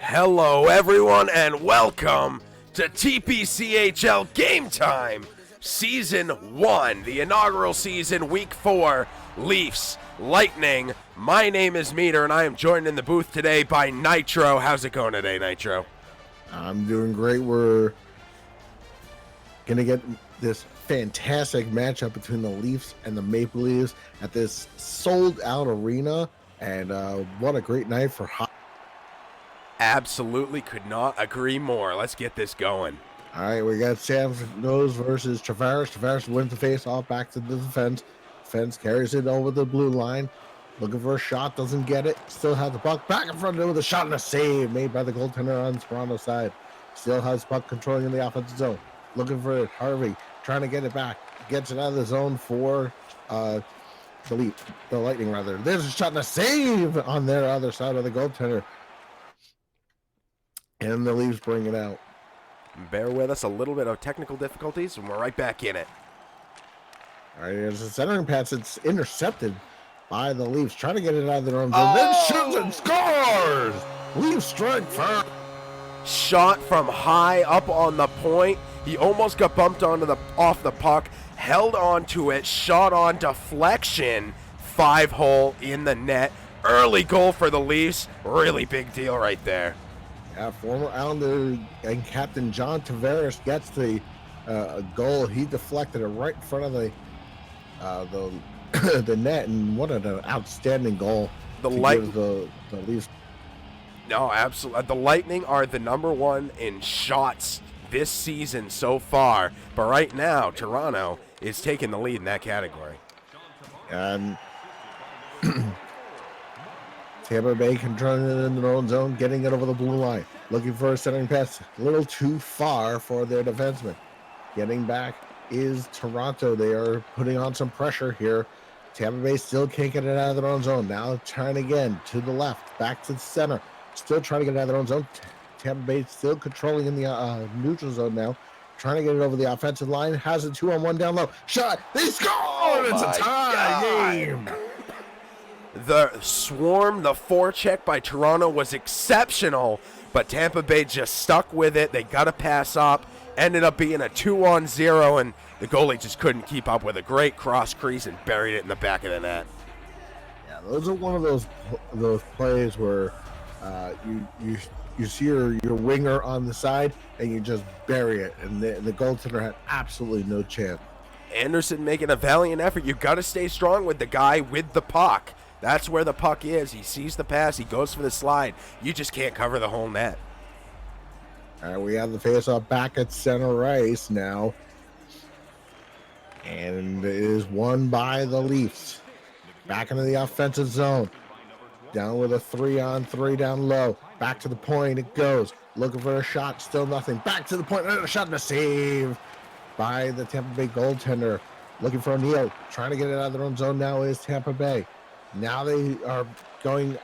Hello, everyone, and welcome to TPCHL Game Time, Season 1, the inaugural season, Week 4, Leafs, Lightning. My name is Meter, and I am joined in the booth today by Nitro. How's it going today, Nitro? I'm doing great. We're going to get this fantastic matchup between the Leafs and the Maple Leafs at this sold-out arena, and what a great night for hockey. Absolutely could not agree more. Let's get this going. All right, we got Sam goes versus Tavares. Tavares wins the face-off back to the defense. Defense carries it over the blue line. Looking for a shot, doesn't get it. Still has the puck back in front of it with a shot and a save made by the goaltender on Toronto's side. Still has puck controlling in the offensive zone. Looking for it. Harvey trying to get it back. Gets it out of the zone for the Lightning, rather. There's a shot and a save on their other side of the goaltender. And the Leafs bring it out. Bear with us, a little bit of technical difficulties, and we're right back in it. All right, there's a centering pass. It's intercepted by the Leafs. Trying to get it out of their own zone. Then shoots and scores! Leafs strike first. Shot from high up on the point. He almost got bumped off the puck, held onto it, shot on deflection. 5-hole in the net. Early goal for the Leafs. Really big deal right there. Former Islander and Captain John Tavares gets the goal. He deflected it right in front of the net, and what an outstanding goal. The Leafs. No, absolutely. The Lightning are the number one in shots this season so far, but right now Toronto is taking the lead in that category. And Tampa Bay controlling it in their own zone, getting it over the blue line. Looking for a centering pass. A little too far for their defenseman. Getting back is Toronto. They are putting on some pressure here. Tampa Bay still can't get it out of their own zone. Now trying again to the left, back to the center. Still trying to get it out of their own zone. Tampa Bay still controlling in the neutral zone now. Trying to get it over the offensive line. Has a 2-on-1 down low. Shot. They scored! It's a tie game. The swarm, the forecheck by Toronto was exceptional, but Tampa Bay just stuck with it. They got a pass up, ended up being a 2-on-0, and the goalie just couldn't keep up with a great cross crease and buried it in the back of the net. Yeah, those are one of those plays where you see your winger on the side and you just bury it, and the goaltender had absolutely no chance. Anderson making a valiant effort. You got to stay strong with the guy with the puck. That's where the puck is. He sees the pass. He goes for the slide. You just can't cover the whole net. All right, we have the faceoff back at center ice now. And it is won by the Leafs. Back into the offensive zone. Down with a 3-on-3 down low. Back to the point it goes. Looking for a shot. Still nothing. Back to the point. A shot and a save by the Tampa Bay goaltender. Looking for O'Neill. Trying to get it out of their own zone now is Tampa Bay. Now they are going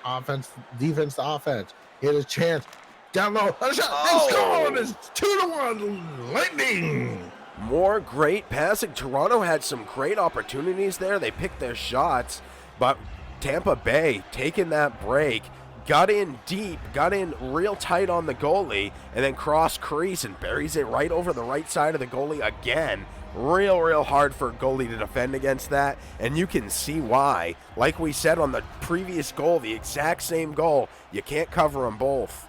defense to offense. Hit a chance. Down low. A shot. They scored. It's 2-1 Lightning. More great passing. Toronto had some great opportunities there. They picked their shots, but Tampa Bay taking that break, got in deep, got in real tight on the goalie, and then cross crease and buries it right over the right side of the goalie again. Real hard for a goalie to defend against that, and you can see why. Like we said on the previous goal, the exact same goal, you can't cover them both.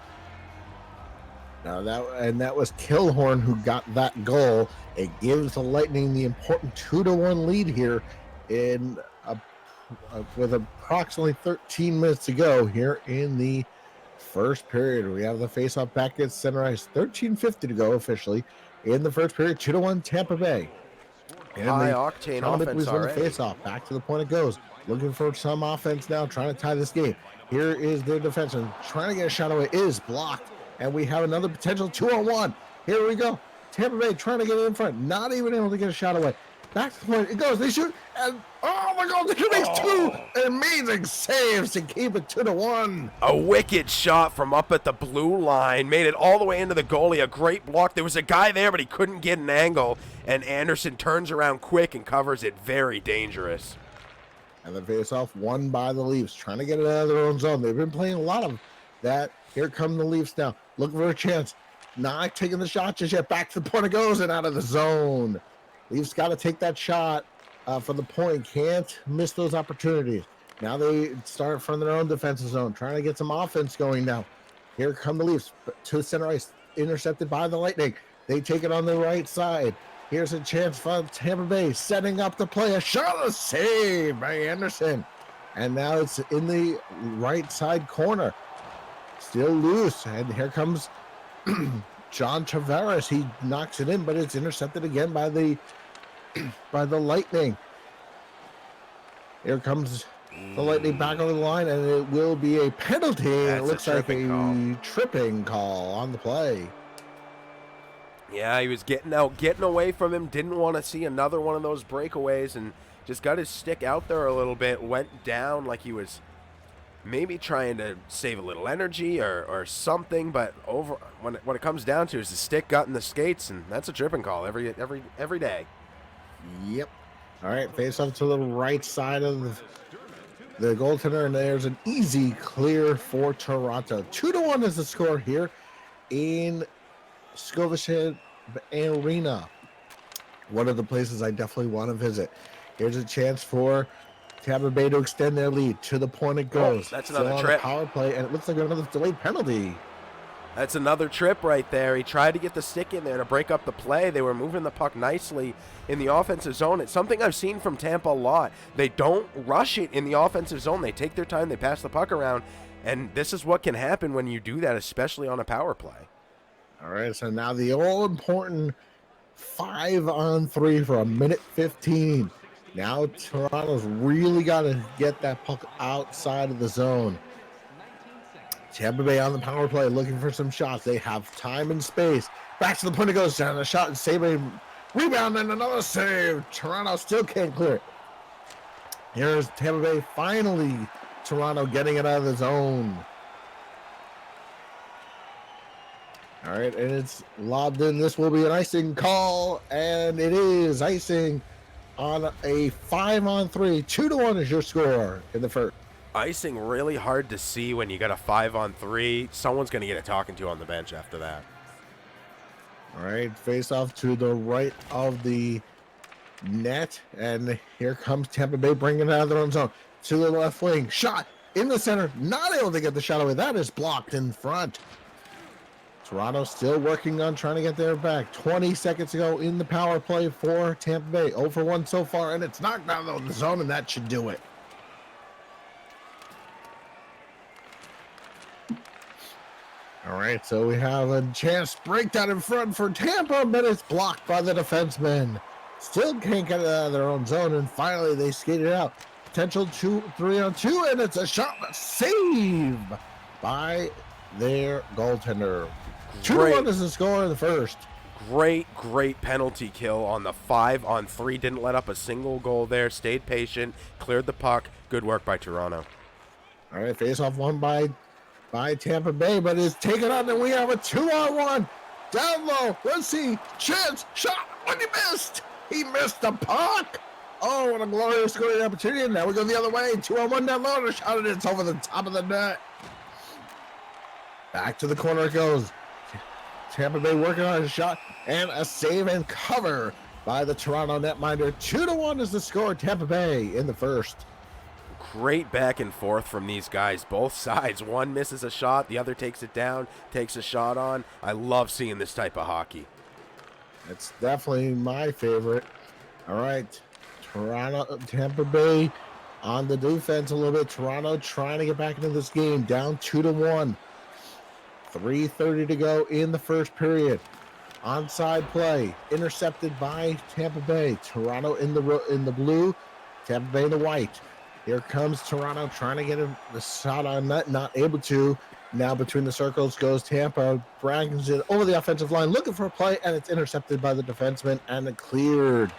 Now that was Killhorn who got that goal. It gives the Lightning the important 2-1 lead here with approximately 13 minutes to go here in the first period. We have the faceoff back at center ice. 13:50 to go officially in the first period. 2-1 Tampa Bay. High octane offense already. Faceoff back to the point it goes. Looking for some offense now, trying to tie this game. Here is their defenseman trying to get a shot away. Is blocked, and we have another potential 2-on-1. Here we go. Tampa Bay trying to get it in front, not even able to get a shot away. Back to the point it goes. They shoot, and oh my God! They makes two amazing saves to keep it 2-1. A wicked shot from up at the blue line made it all the way into the goalie. A great block. There was a guy there, but he couldn't get an angle. And Anderson turns around quick and covers it. Very dangerous. And the face-off won by the Leafs, trying to get it out of their own zone. They've been playing a lot of that. Here come the Leafs now. Looking for a chance. Not taking the shot just yet. Back to the point it goes and out of the zone. Leafs got to take that shot for the point. Can't miss those opportunities. Now they start from their own defensive zone, trying to get some offense going now. Here come the Leafs to the center ice, intercepted by the Lightning. They take it on the right side. Here's a chance for Tampa Bay, setting up the play. A shot, a save by Anderson. And now it's in the right side corner. Still loose. And here comes John Tavares. He knocks it in, but it's intercepted again by the Lightning. Here comes the Lightning back over the line, and it will be a penalty. It looks like a tripping call on the play. Yeah, he was getting away from him. Didn't want to see another one of those breakaways, and just got his stick out there a little bit. Went down like he was maybe trying to save a little energy or something. But when it comes down to it, his stick got in the skates, and that's a tripping call every day. Yep. All right, face off to the right side of the goaltender, and there's an easy clear for Toronto. 2-1 is the score here in Scotiabank Arena. One of the places I definitely want to visit. Here's a chance for Tampa Bay to extend their lead. To the point it goes. Oh, that's another trip. Power play, and it looks like another delayed penalty. That's another trip right there. He tried to get the stick in there to break up the play. They were moving the puck nicely in the offensive zone. It's something I've seen from Tampa a lot. They don't rush it in the offensive zone. They take their time. They pass the puck around. And this is what can happen when you do that, especially on a power play. All right, so now the all-important 5-on-3 for a minute 15. Now Toronto's really got to get that puck outside of the zone. Tampa Bay on the power play, looking for some shots. They have time and space. Back to the point it goes down. A shot and save, a rebound, and another save. Toronto still can't clear it. Here's Tampa Bay finally. Toronto getting it out of the zone. All right, and it's lobbed in. This will be an icing call, and it is icing on a 5-on-3. 2-1 is your score in the first. Icing really hard to see when you got a 5-on-3. Someone's going to get a talking to on the bench after that. All right, face off to the right of the net, and here comes Tampa Bay bringing it out of their own zone. To the left wing, shot in the center, not able to get the shot away. That is blocked in front. Toronto still working on trying to get their back. 20 seconds ago in the power play for Tampa Bay. 0-for-1 so far, and it's knocked down of the zone, and that should do it. All right, so we have a chance breakdown in front for Tampa, but it's blocked by the defenseman. Still can't get it out of their own zone, and finally they skate it out. Potential 3-on-2, and it's a shot, a save by their goaltender. 2-1 is the score in the first. Great penalty kill on the 5-on-3. Didn't let up a single goal there. Stayed patient, cleared the puck. Good work by Toronto. All right, face-off won by Tampa Bay, but it's taken on, and we have a 2-on-1. Down low, let's see, chance, shot, what he missed? He missed the puck. Oh, what a glorious scoring opportunity. And now we go the other way. 2-on-1 down low, and a shot, and it's over the top of the net. Back to the corner it goes. Tampa Bay working on a shot, and a save and cover by the Toronto netminder. 2-1 is the score. Tampa Bay in the first. Great back and forth from these guys, both sides. One misses a shot, the other takes it down, takes a shot on. I love seeing this type of hockey. It's definitely my favorite. All right, Tampa Bay on the defense a little bit. Toronto trying to get back into this game, down 2-1. 3:30 to go in the first period. Onside play, intercepted by Tampa Bay. Toronto in the blue, Tampa Bay in the white. Here comes Toronto trying to get the shot on net, not able to. Now between the circles goes Tampa, brings it over the offensive line, looking for a play, and it's intercepted by the defenseman, and it cleared.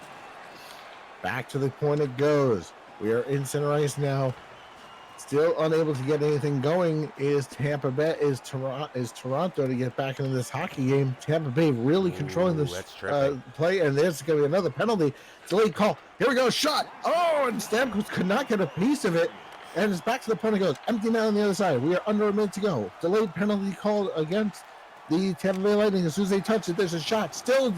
Back to the point it goes. We are in center ice now. Still unable to get anything going is Tampa Bay, is Toronto to get back into this hockey game. Tampa Bay really controlling this play, and there's going to be another penalty. Delayed call. Here we go, shot. Oh, and Stamkos could not get a piece of it. And it's back to the point. It goes empty net on the other side. We are under a minute to go. Delayed penalty called against the Tampa Bay Lightning. As soon as they touch it, there's a shot. Still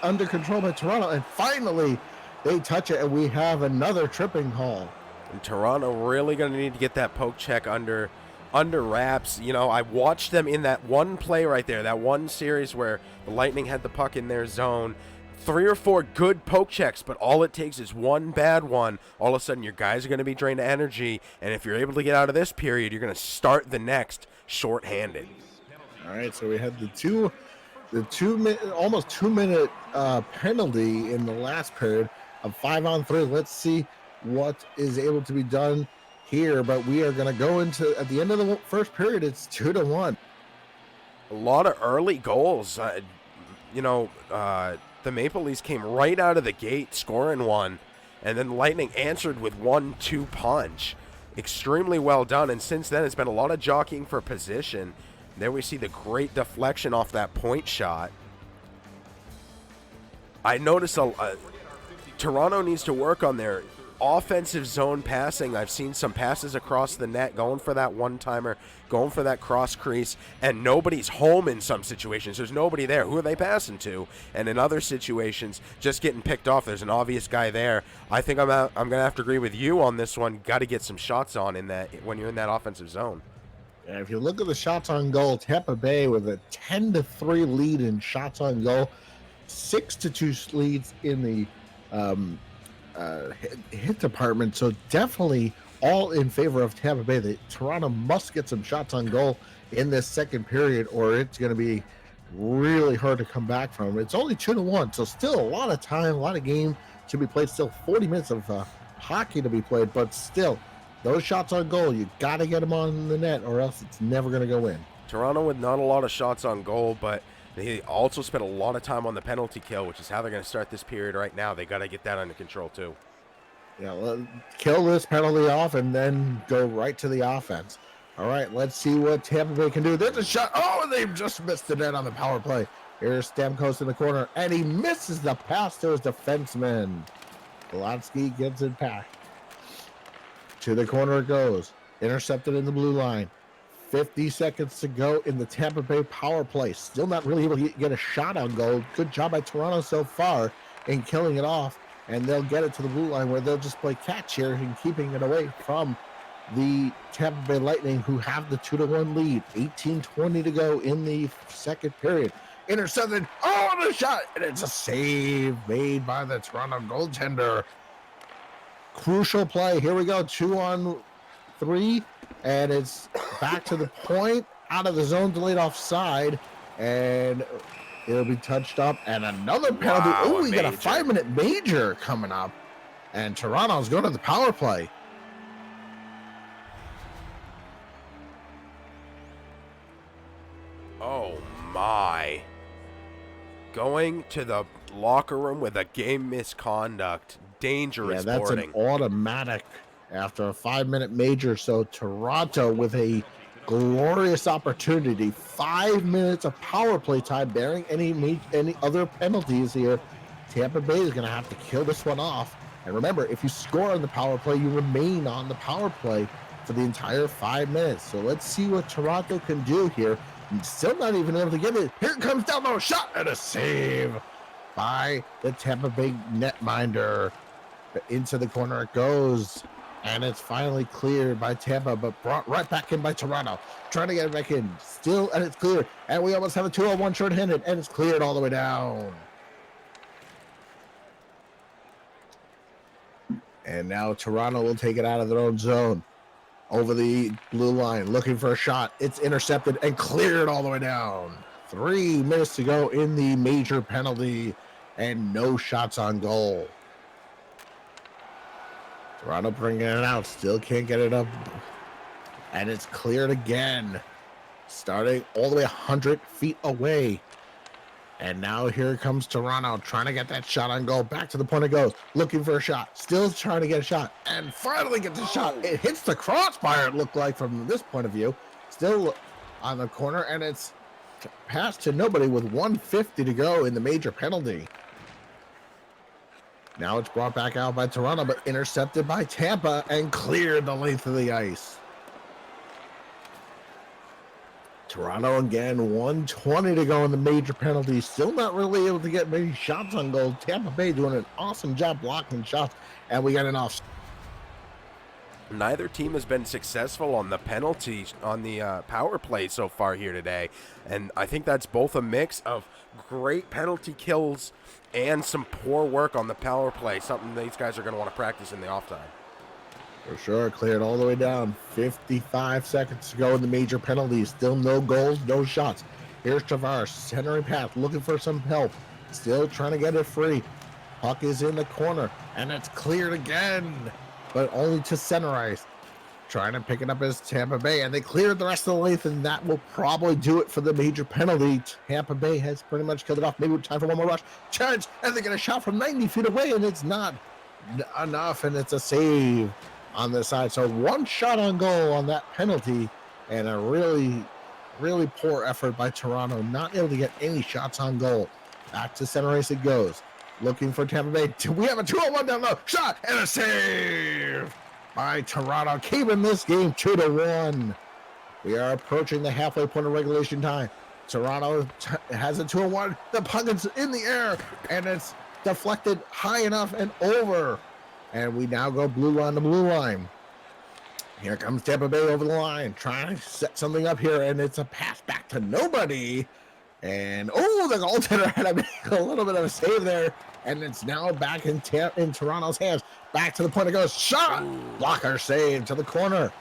under control by Toronto. And finally, they touch it, and we have another tripping call. And Toronto really going to need to get that poke check under wraps. You know, I watched them in that one play right there, that one series where the Lightning had the puck in their zone. 3 or 4 good poke checks, but all it takes is one bad one. All of a sudden, your guys are going to be drained of energy, and if you're able to get out of this period, you're going to start the next shorthanded. All right, so we had almost 2 minute penalty in the last period of 5-on-3. Let's see what is able to be done here, but we are going to go into at the end of the first period. It's 2-1. A lot of early goals. The Maple Leafs came right out of the gate scoring one, and then Lightning answered with 1-2 punch. Extremely well done, and since then it's been a lot of jockeying for position. There we see the great deflection off that point shot. I noticed Toronto needs to work on their offensive zone passing. I've seen some passes across the net, going for that one-timer, going for that cross crease, and nobody's home in some situations. There's nobody there. Who are they passing to? And in other situations, just getting picked off. There's an obvious guy there. I think I'm going to have to agree with you on this one. Got to get some shots on in that when you're in that offensive zone. Yeah, if you look at the shots on goal, Tampa Bay with a 10-3 lead in shots on goal, 6-2 leads in the hit department, so definitely all in favor of Tampa Bay. Toronto must get some shots on goal in this second period, or it's going to be really hard to come back from. It's only 2-1, so still a lot of time, a lot of game to be played. Still 40 minutes of hockey to be played, but still, those shots on goal, you got to get them on the net, or else it's never going to go in. Toronto with not a lot of shots on goal, but they also spent a lot of time on the penalty kill, which is how they're going to start this period right now. They got to get that under control too. Yeah, kill this penalty off and then go right to the offense. All right, let's see what Tampa Bay can do. There's a shot. Oh, they've just missed the net on the power play. Here's Stamkos in the corner, and he misses the pass to his defenseman. Galatsky gets it back. To the corner it goes. Intercepted in the blue line. 50 seconds to go in the Tampa Bay power play. Still not really able to get a shot on goal. Good job by Toronto so far in killing it off. And they'll get it to the blue line where they'll just play catch here and keeping it away from the Tampa Bay Lightning, who have the 2-1 lead. 18:20 to go in the second period. Intercepted. Oh, and a shot. And it's a save made by the Toronto goaltender. Crucial play. Here we go. 2-on-3. And it's back to the point, out of the zone, delayed offside, and it'll be touched up, and another penalty. Wow, oh, we got a 5-minute major coming up, and Toronto's going to the power play. Oh my. Going to the locker room with a game misconduct. Dangerous that's boarding. An automatic after a 5-minute major. So Toronto with a glorious opportunity. 5 minutes of power play time, bearing any other penalties here. Tampa Bay is going to have to kill this one off. And remember, if you score on the power play, you remain on the power play for the entire 5 minutes. So let's see what Toronto can do here. And still not even able to get it. Here it comes down low, shot and a save by the Tampa Bay netminder. Into the corner it goes. And it's finally cleared by Tampa, but brought right back in by Toronto. Trying to get it back in. Still, and it's cleared. And we almost have a 2-on-1 shorthanded, and it's cleared all the way down. And now Toronto will take it out of their own zone. Over the blue line, looking for a shot. It's intercepted and cleared all the way down. 3 minutes to go in the major penalty, and no shots on goal. Toronto bringing it out, still can't get it up. And it's cleared again. Starting all the way 100 feet away. And now here comes Toronto, trying to get that shot on goal. Back to the point it goes, looking for a shot. Still trying to get a shot, and finally gets a shot. It hits the crossbar, it looked like, from this point of view. Still on the corner, and it's passed to nobody with 1:50 to go in the major penalty. Now it's brought back out by Toronto, but intercepted by Tampa and cleared the length of the ice. Toronto again, 1:20 to go in the major penalties. Still not really able to get many shots on goal. Tampa Bay doing an awesome job blocking shots, and we got an off. Neither team has been successful on the penalties on the power play so far here today, and I think that's both a mix of great penalty kills and some poor work on the power play, something these guys are going to want to practice in the off time. For sure, cleared all the way down. 55 seconds to go in the major penalties. Still no goals, no shots. Here's Tavares, centering path, looking for some help. Still trying to get it free. Puck is in the corner, and it's cleared again, but only to center ice. Trying to pick it up as Tampa Bay, and they cleared the rest of the length, and that will probably do it for the major penalty. Tampa Bay has pretty much killed it off. Maybe time for one more rush. Chance, and they get a shot from 90 feet away, and it's not enough, and it's a save on the side. So one shot on goal on that penalty, and a really, really poor effort by Toronto, not able to get any shots on goal. Back to center ice it goes. Looking for Tampa Bay. We have a 2-on-1 down low. Shot and a save by Toronto, keeping this game 2-1. We are approaching the halfway point of regulation time. Toronto has a 2-on-1. The puck is in the air, and it's deflected high enough and over. And we now go blue line to blue line. Here comes Tampa Bay over the line, trying to set something up here, and it's a pass back to nobody. And, oh, the goaltender had to make a little bit of a save there, and it's now back in Toronto's hands. Back to the point it goes. Shot! Blocker save to the corner.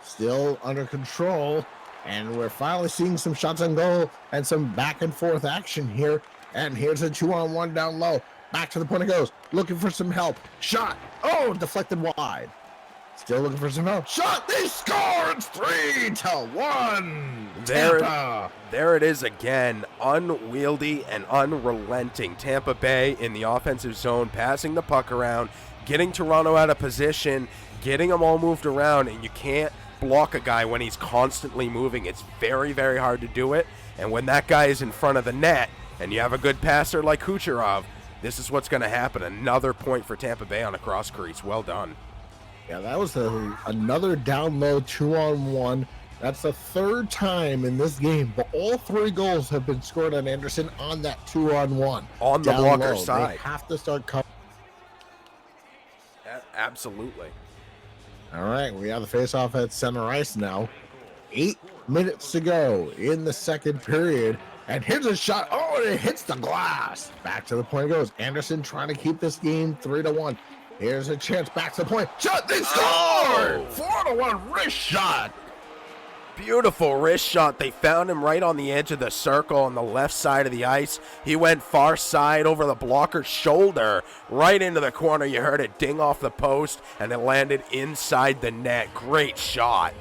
Still under control, and we're finally seeing some shots on goal and some back-and-forth action here. And here's a 2-on-1 down low. Back to the point it goes. Looking for some help. Shot! Oh, deflected wide. Still looking for some help. Shot! They scored! 3-1. Tampa. There it is again. Unwieldy and unrelenting. Tampa Bay in the offensive zone, passing the puck around, getting Toronto out of position, getting them all moved around, and you can't block a guy when he's constantly moving. It's very, very hard to do it. And when that guy is in front of the net and you have a good passer like Kucherov, this is what's going to happen. Another point for Tampa Bay on a cross crease. Well done. Yeah, that was another down low 2-on-1. That's the third time in this game, but all three goals have been scored on Anderson on that 2-on-1. On the blocker side. They have to start coming. Absolutely. All right, we have the face-off at center ice now. 8 minutes to go in the second period. And here's a shot. Oh, and it hits the glass. Back to the point it goes. Anderson trying to keep this game 3-1. Here's a chance. Back to the point. Shot. They scored. 4-1 wrist shot. Beautiful wrist shot. They found him right on the edge of the circle on the left side of the ice. He went far side over the blocker's shoulder, right into the corner. You heard it ding off the post, and it landed inside the net. Great shot.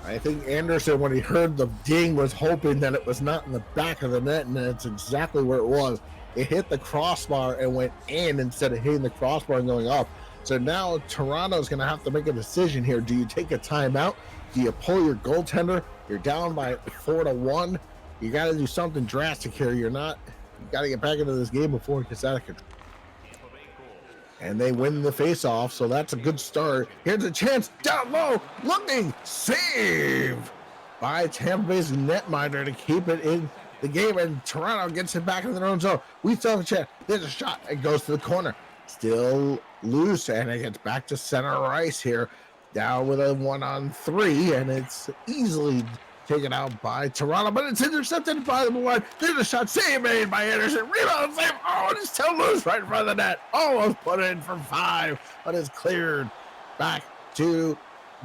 I think Anderson, when he heard the ding, was hoping that it was not in the back of the net, and that's exactly where it was. It hit the crossbar and went in instead of hitting the crossbar and going up. So now Toronto's going to have to make a decision here. Do you take a timeout? Do you pull your goaltender? You're down by 4-1. You got to do something drastic here. You got to get back into this game before it gets out of control. And they win the face-off, so that's a good start. Here's a chance, down low, looking, save by Tampa Bay's netminder to keep it in the game, and Toronto gets it back in their own zone. We still have a chance. There's a shot. It goes to the corner. Still loose, and it gets back to center ice here. Down with a 1-on-3, and it's easily taken out by Toronto, but it's intercepted by the blue line. There's a shot, save made by Anderson. Rebound, save. Oh, and it's still loose right in front of the net. Almost put it in for 5, but it's cleared back to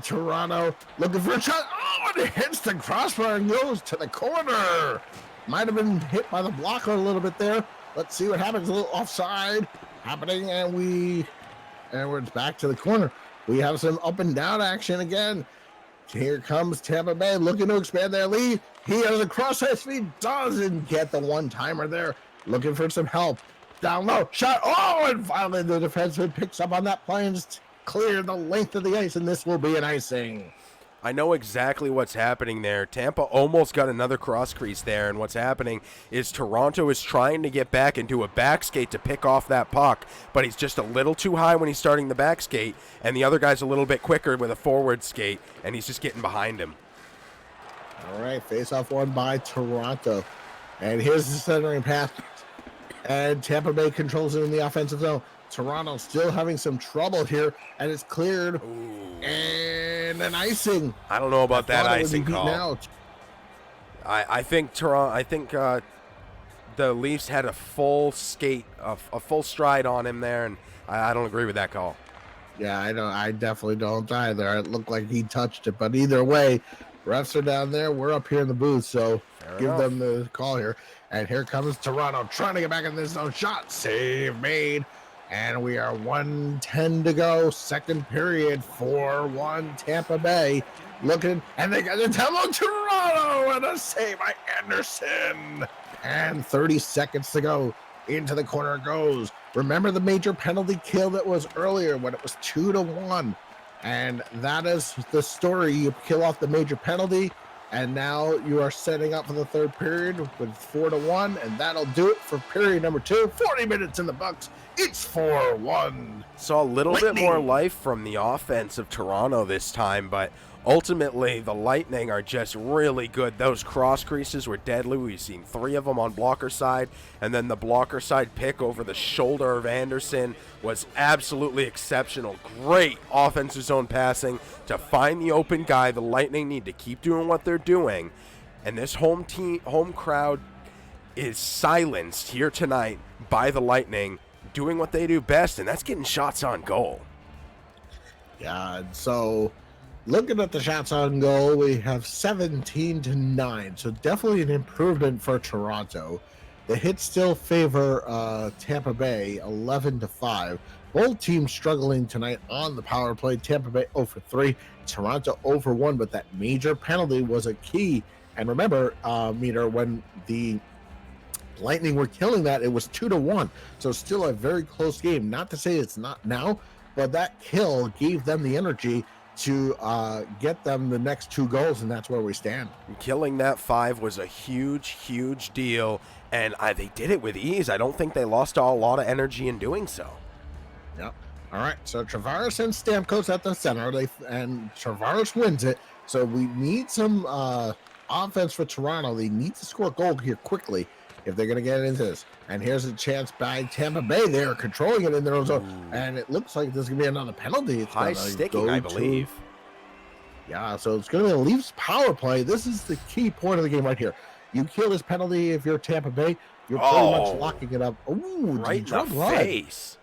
Toronto. Looking for a shot. Oh, and it hits the crossbar and goes to the corner. Might have been hit by the blocker a little bit there. Let's see what happens. A little offside happening, and it's back to the corner. We have some up and down action again. Here comes Tampa Bay looking to expand their lead. He has a cross-ice speed, doesn't get the one-timer there. Looking for some help. Down low, shot. Oh, and finally the defenseman picks up on that play and just clear the length of the ice, and this will be an icing. I know exactly what's happening there. Tampa almost got another cross crease there, and what's happening is Toronto is trying to get back and do a back skate to pick off that puck, but he's just a little too high when he's starting the back skate, and the other guy's a little bit quicker with a forward skate, and he's just getting behind him. All right, face-off won by Toronto. And here's the centering pass. And Tampa Bay controls it in the offensive zone. Toronto still having some trouble here, and it's cleared. Ooh. And an icing. I don't know about that icing call. Out. I think the Leafs had a full skate, a full stride on him there, and I don't agree with that call. Yeah, I know. I definitely don't either. It looked like he touched it, but either way, refs are down there. We're up here in the booth, so give them the call here. And here comes Toronto trying to get back in this zone. Shot, save made. And we are 1:10 to go. Second period, 4-1 Tampa Bay. Looking, and they got the tempo Toronto and a save by Anderson. And 30 seconds to go. Into the corner it goes. Remember the major penalty kill that was earlier when it was 2-1. And that is the story. You kill off the major penalty, and now you are setting up for the third period with 4-1, and that'll do it for period number 2. 40 minutes in the Bucks. It's 4-1. Saw a little bit more life from the offense of Toronto this time, but ultimately the Lightning are just really good. Those cross creases were deadly. We've seen 3 of them on blocker side, and then the blocker side pick over the shoulder of Anderson was absolutely exceptional. Great offensive zone passing to find the open guy. The Lightning need to keep doing what they're doing, and this home crowd is silenced here tonight by the Lightning doing what they do best, and that's getting shots on goal. Yeah, so looking at the shots on goal, we have 17-9, so definitely an improvement for Toronto. The hits still favor Tampa Bay 11-5. Both teams struggling tonight on the power play. Tampa Bay 0 for 3, Toronto 0 for 1, but that major penalty was a key. And remember, Meter, when the Lightning were killing that, it was 2-1. So still a very close game. Not to say it's not now, but that kill gave them the energy to get them the next 2 goals, and that's where we stand. Killing that 5 was a huge deal, and they did it with ease. I don't think they lost a lot of energy in doing so. Yep. All right, so Tavares and Stamkos at the center, and Tavares wins it. So we need some offense for Toronto. They need to score a goal here quickly if they're going to get into this. And here's a chance by Tampa Bay. They're controlling it in their own zone. And it looks like there's going to be another penalty. It's high sticking, I believe. Yeah, so it's going to be a Leafs power play. This is the key point of the game right here. You kill this penalty if you're Tampa Bay, you're pretty much locking it up. Ooh, right in the face.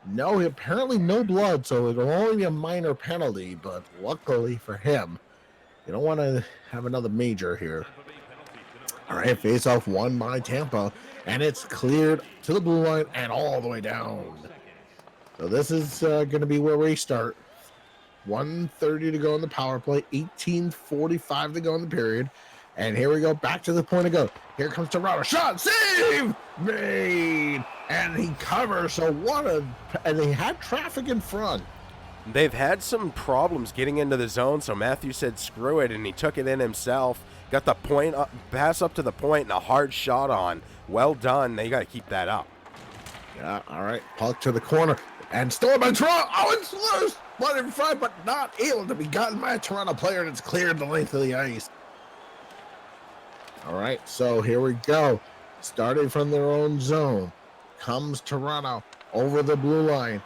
No, apparently no blood, so it'll only be a minor penalty, but luckily for him, you don't want to have another major here. All right, face-off won by Tampa, and it's cleared to the blue line and all the way down. So this is going to be where we start. 1:30 to go in the power play, 18:45 to go in the period. And here we go, back to the point of go. Here comes Toronto. Shot, save, made, and he covers. So and they had traffic in front. They've had some problems getting into the zone, so Matthew said screw it, and he took it in himself. Got the point up, pass up to the point, and a hard shot on. Well done. They got to keep that up. Yeah, all right. Puck to the corner, and stolen by Toronto. Oh, it's loose. Blood in front, but not able to be gotten by a Toronto player, and it's cleared the length of the ice. All right, so here we go. Starting from their own zone, comes Toronto over the blue line,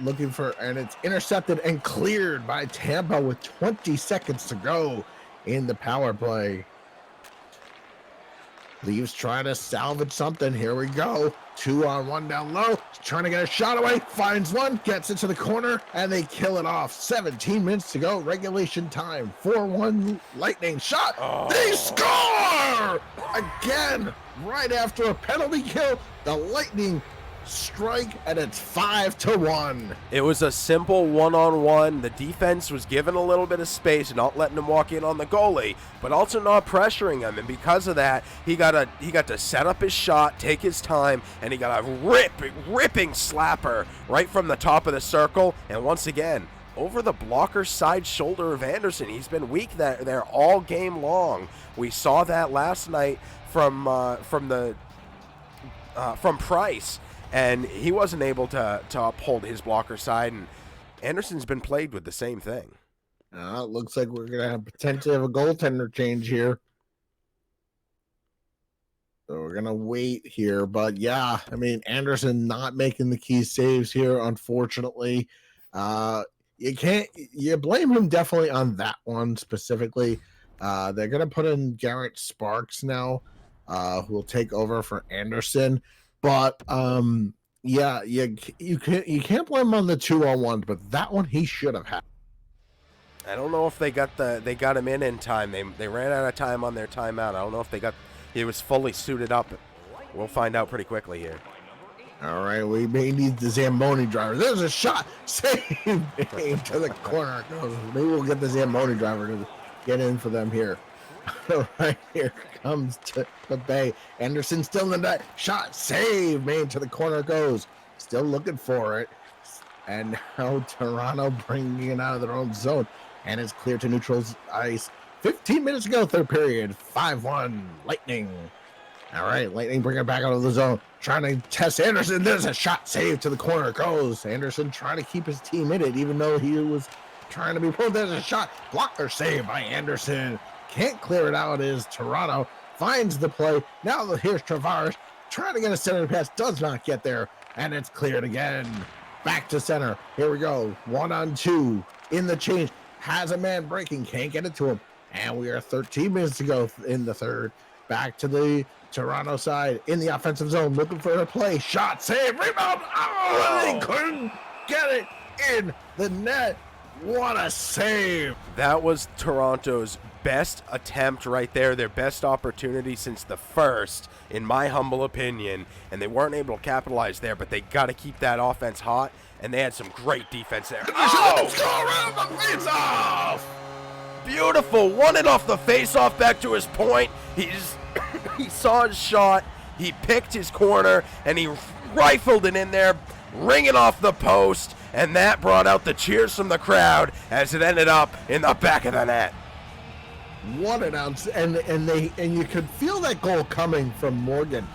looking for, and it's intercepted and cleared by Tampa with 20 seconds to go in the power play. Leaves trying to salvage something. Here we go. 2-on-1 down low. Trying to get a shot away. Finds one. Gets into the corner. And they kill it off. 17 minutes to go. Regulation time. 4-1 Lightning shot. Oh. They score! Again, right after a penalty kill, the Lightning strike, and it's 5-1. It was a simple one-on-one. The defense was given a little bit of space, not letting him walk in on the goalie, but also not pressuring him. And because of that, he got to set up his shot, take his time, and he got a ripping slapper right from the top of the circle. And once again, over the blocker's side shoulder of Anderson. He's been weak there all game long. We saw that last night from Price, and he wasn't able to uphold his blocker side, and Anderson's been plagued with the same thing. It looks like we're going to have potentially have a goaltender change here. So we're going to wait here. But, yeah, I mean, Anderson not making the key saves here, unfortunately. You blame him definitely on that one specifically. They're going to put in Garrett Sparks now, who will take over for Anderson. But, yeah, you can't blame him on the 2-on-1, but that one he should have had. I don't know if they got him in time. They ran out of time on their timeout. I don't know if he was fully suited up. We'll find out pretty quickly here. All right, we may need the Zamboni driver. There's a shot. Save to the corner. Maybe we'll get the Zamboni driver to get in for them here. All right, here comes to the Bay. Anderson still in the net. Shot, save. Main to the corner goes. Still looking for it. And now Toronto bringing it out of their own zone. And it's clear to neutral's ice. 15 minutes ago, third period. 5-1, Lightning. All right, Lightning bring it back out of the zone. Trying to test Anderson. There's a shot, save to the corner. Goes. Anderson trying to keep his team in it, even though he was trying to be pulled. There's a shot. Blocker save by Anderson. Can't clear it out is Toronto. Finds the play. Now here's Tavares. Trying to get a center pass. Does not get there. And it's cleared again. Back to center. Here we go. 1-on-2 in the change. Has a man breaking. Can't get it to him. And we are 13 minutes to go in the third. Back to the Toronto side in the offensive zone. Looking for a play. Shot. Save. Rebound. Oh, they couldn't get it in the net. What a save. That was Toronto's best attempt right there. Their best opportunity since the first, in my humble opinion. And they weren't able to capitalize there, but they got to keep that offense hot. And they had some great defense there. Oh! Around the face-off! Beautiful. Won it off the face-off back to his point. He saw his shot. He picked his corner, and he rifled it in there, ringing off the post. And that brought out the cheers from the crowd as it ended up in the back of the net. What an ounce. And you could feel that goal coming from Morgan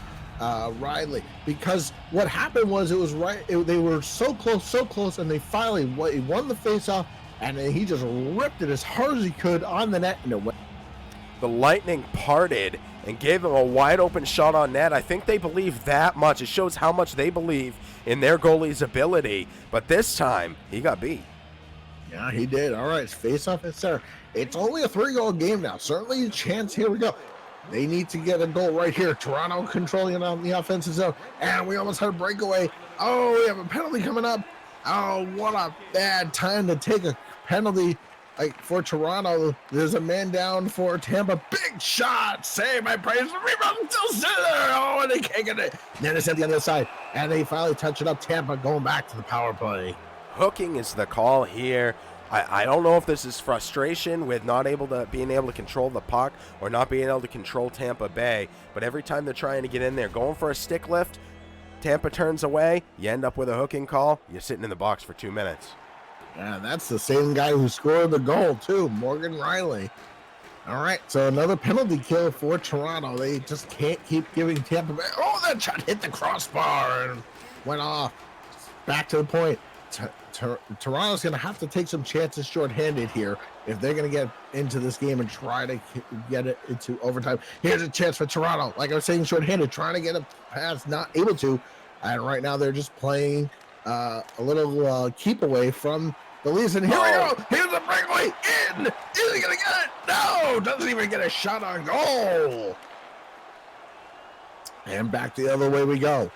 Riley, because what happened was they were so close, and they finally won the face-off, and then he just ripped it as hard as he could on the net, and it went. The Lightning parted and gave him a wide open shot on net. I think they believe that much. It shows how much they believe in their goalie's ability, but this time he got beat. Yeah, he did. All right, face-off is there. It's only a 3-goal game now. Certainly a chance. Here we go. They need to get a goal right here. Toronto controlling on the offensive zone. And we almost had a breakaway. Oh, we have a penalty coming up. Oh, what a bad time to take a penalty for Toronto. There's a man down for Tampa. Big shot. Save by Price. Rebound still sitting there. Oh, and they can't get it. Then it's at the other side. And they finally touch it up. Tampa going back to the power play. Hooking is the call here. I don't know if this is frustration with being able to control the puck or not being able to control Tampa Bay, but every time they're trying to get in there, going for a stick lift, Tampa turns away, you end up with a hooking call, you're sitting in the box for 2 minutes. Yeah, that's the same guy who scored the goal too, Morgan Riley. All right, so another penalty kill for Toronto. They just can't keep giving Tampa Bay. Oh, that shot hit the crossbar and went off. Back to the point. Toronto's going to have to take some chances shorthanded here if they're going to get into this game and try to get it into overtime. Here's a chance for Toronto. Like I was saying, shorthanded, trying to get a pass, not able to. And right now they're just playing a little keep away from the Leafs. And here we go. Here's a breakaway. In. Is he going to get it? No. Doesn't even get a shot on goal. And back the other way we go.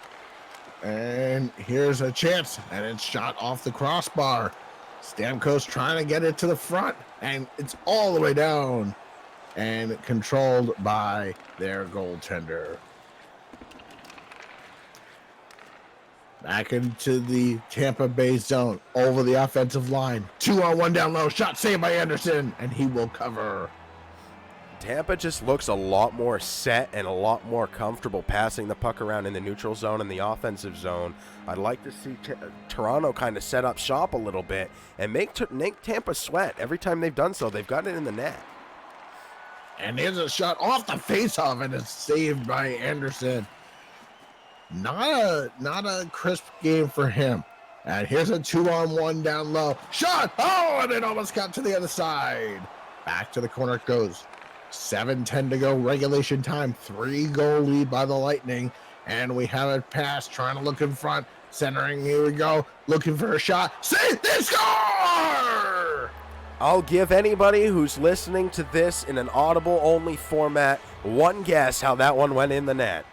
And here's a chance, and it's shot off the crossbar. Stamkos trying to get it to the front, and it's all the way down and controlled by their goaltender. Back into the Tampa Bay zone, over the offensive line. 2-on-1 down low, shot saved by Anderson, and he will cover. Tampa just looks a lot more set and a lot more comfortable passing the puck around in the neutral zone and the offensive zone. I'd like to see Toronto kind of set up shop a little bit and make Tampa sweat. Every time they've done so, they've gotten it in the net. And here's a shot off the faceoff, and it's saved by Anderson. Not a crisp game for him. And here's a 2-on-1 down low. Shot! Oh, and it almost got to the other side. Back to the corner it goes. 7:10 to go, regulation time. 3-goal lead by the Lightning. And we have it pass, trying to look in front. Centering, here we go. Looking for a shot. See, they score! I'll give anybody who's listening to this in an audible-only format one guess how that one went in the net.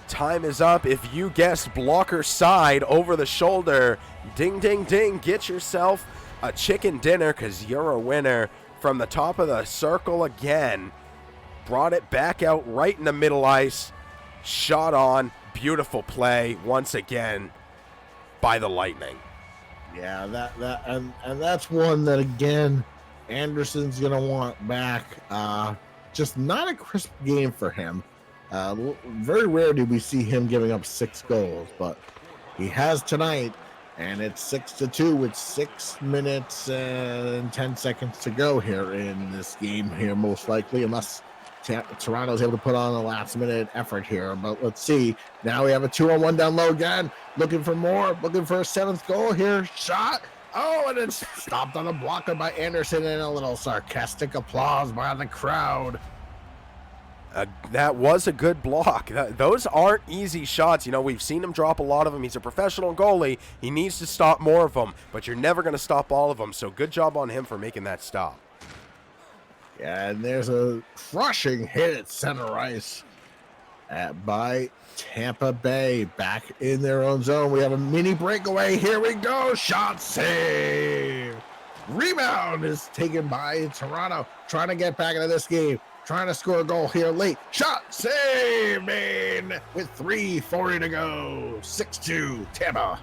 Time is up. If you guessed blocker side over the shoulder, ding, ding, ding, get yourself a chicken dinner because you're a winner. From the top of the circle again. Brought it back out right in the middle ice. Shot on. Beautiful play once again by the Lightning. Yeah, and that's one that, again, Anderson's going to want back. Just not a crisp game for him. Very rare do we see him giving up 6 goals, but he has tonight, and it's 6-2 with 6 minutes and 10 seconds to go here in this game here, most likely, unless Toronto's able to put on a last-minute effort here. But let's see. Now we have a 2-on-1 down low again. Looking for more. Looking for a 7th goal here. Shot. Oh, and it's stopped on a blocker by Anderson, and a little sarcastic applause by the crowd. That was a good block. Those aren't easy shots. You know, we've seen him drop a lot of them. He's a professional goalie. He needs to stop more of them, but you're never going to stop all of them. So good job on him for making that stop. Yeah, and there's a crushing hit at center ice by Tampa Bay. Back in their own zone. We have a mini breakaway. Here we go. Shot save. Rebound is taken by Toronto. Trying to get back into this game. Trying to score a goal here late. Shot save made with 3:40 to go. 6-2 Tampa.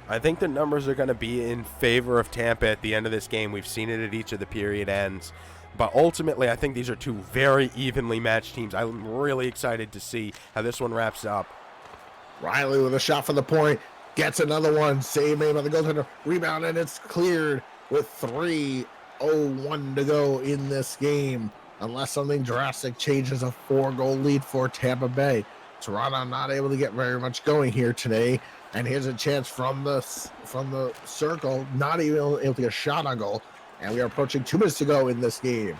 I think the numbers are going to be in favor of Tampa at the end of this game. We've seen it at each of the period ends. But ultimately, I think these are two very evenly matched teams. I'm really excited to see how this one wraps up. Riley with a shot for the point. Gets another one. Save made by the goaltender. Rebound, and it's cleared with 3:01 to go in this game. Unless something drastic changes, a 4-goal lead for Tampa Bay. Toronto not able to get very much going here today. And here's a chance from the circle. Not even able to get a shot on goal. And we are approaching 2 minutes to go in this game.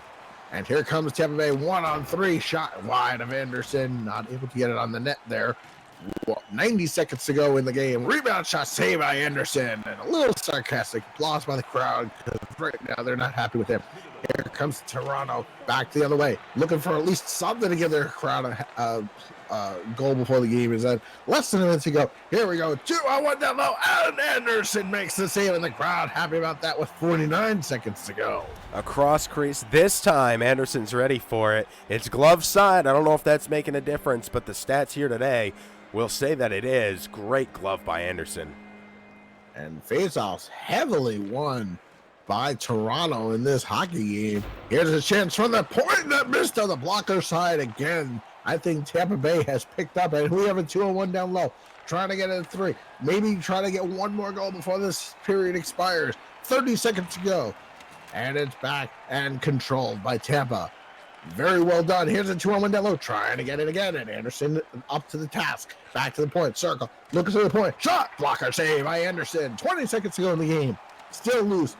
And here comes Tampa Bay, 1-on-3, shot wide of Anderson. Not able to get it on the net there. 90 seconds to go in the game. Rebound shot saved by Anderson. And a little sarcastic applause by the crowd, because right now they're not happy with him. Here comes Toronto back the other way. Looking for at least something to give their crowd a goal before the game is at less than a minute to go. Here we go. 2-on-1 down low. And Anderson makes the save, and the crowd happy about that with 49 seconds to go. Across crease. This time, Anderson's ready for it. It's glove side. I don't know if that's making a difference, but the stats here today will say that it is. Great glove by Anderson. And faceoffs heavily won by Toronto in this hockey game. Here's a chance from the point that missed on the blocker side again. I think Tampa Bay has picked up, and we have a 2-on-1 down low. Trying to get it at 3. Maybe try to get one more goal before this period expires. 30 seconds to go. And it's back and controlled by Tampa. Very well done. Here's a 2-on-1 down low. Trying to get it again. And Anderson up to the task. Back to the point. Circle. Looking to the point. Shot. Blocker save by Anderson. 20 seconds to go in the game. Still loose.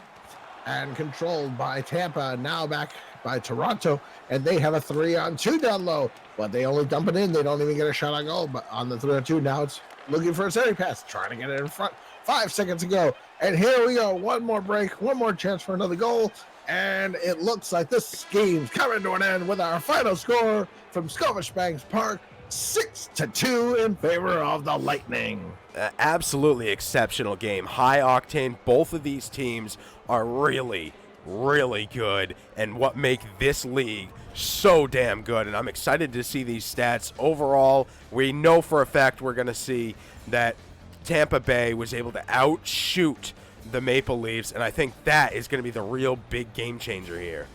And controlled by Tampa. Now back by Toronto. And they have a 3-on-2 down low. But they only dump it in. They don't even get a shot on goal. But on the 3-on-2, now it's looking for a center pass. Trying to get it in front. 5 seconds to go. And here we go. One more break. One more chance for another goal. And it looks like this game's coming to an end with our final score from Scotiabank Park. 6-2 in favor of the Lightning. Absolutely exceptional game. High octane. Both of these teams are really, really good, and what make this league so damn good. And I'm excited to see these stats. Overall, we know for a fact we're going to see that Tampa Bay was able to outshoot the Maple Leafs, and I think that is going to be the real big game changer here.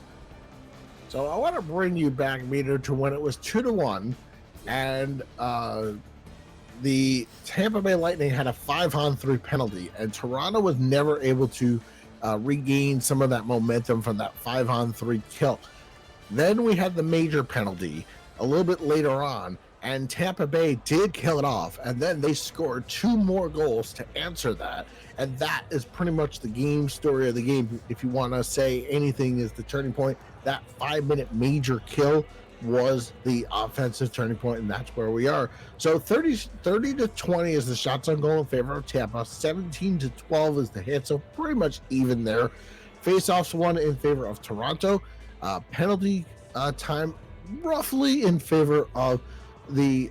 So I want to bring you back, Meter, to when it was 2-1, and the Tampa Bay Lightning had a 5-on-3 penalty, and Toronto was never able to regain some of that momentum from that 5-on-3 kill. Then we had the major penalty a little bit later on, and Tampa Bay did kill it off, and then they scored 2 more goals to answer that. And that is pretty much the game story of the game. If you want to say anything is the turning point, that 5-minute major kill was the offensive turning point, and that's where we are. So 30-20 is the shots on goal in favor of Tampa. 17-12 is the hit, so pretty much even there. Face-offs won in favor of Toronto. Penalty time roughly in favor of the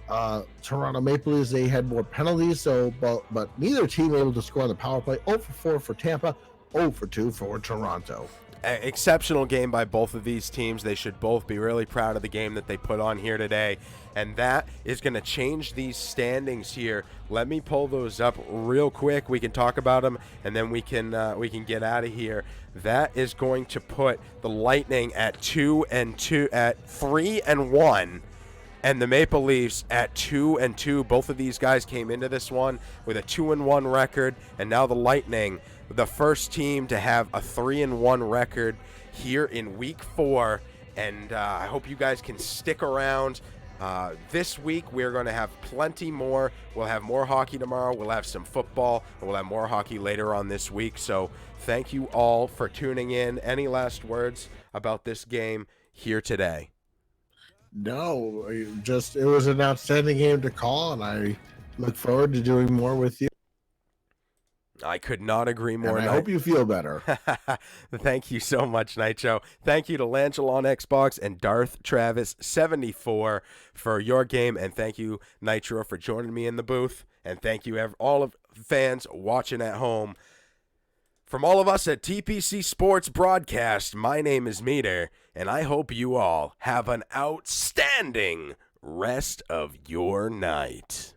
Toronto Maple Leafs. They had more penalties, so but neither team able to score on the power play. 0-4 for Tampa, 0-2 for Toronto. Exceptional game by both of these teams. They should both be really proud of the game that they put on here today, and that is going to change these standings here. Let me pull those up real quick. We can talk about them, and then we can get out of here. That is going to put the Lightning at 2-2, at 3-1. And the Maple Leafs at 2-2. Both of these guys came into this one with a 2-1 record, and now the Lightning, the first team to have a 3-1 record here in Week 4. And I hope you guys can stick around. This week we're going to have plenty more. We'll have more hockey tomorrow. We'll have some football, and we'll have more hockey later on this week. So thank you all for tuning in. Any last words about this game here today? No, it was an outstanding game to call, and I look forward to doing more with you. I could not agree more. And I hope you feel better. Thank you so much, Nitro. Thank you to Langell on Xbox and Darth Travis 74 for your game, and thank you, Nitro, for joining me in the booth. And thank you all of fans watching at home. From all of us at TPC Sports Broadcast, my name is Meter, and I hope you all have an outstanding rest of your night.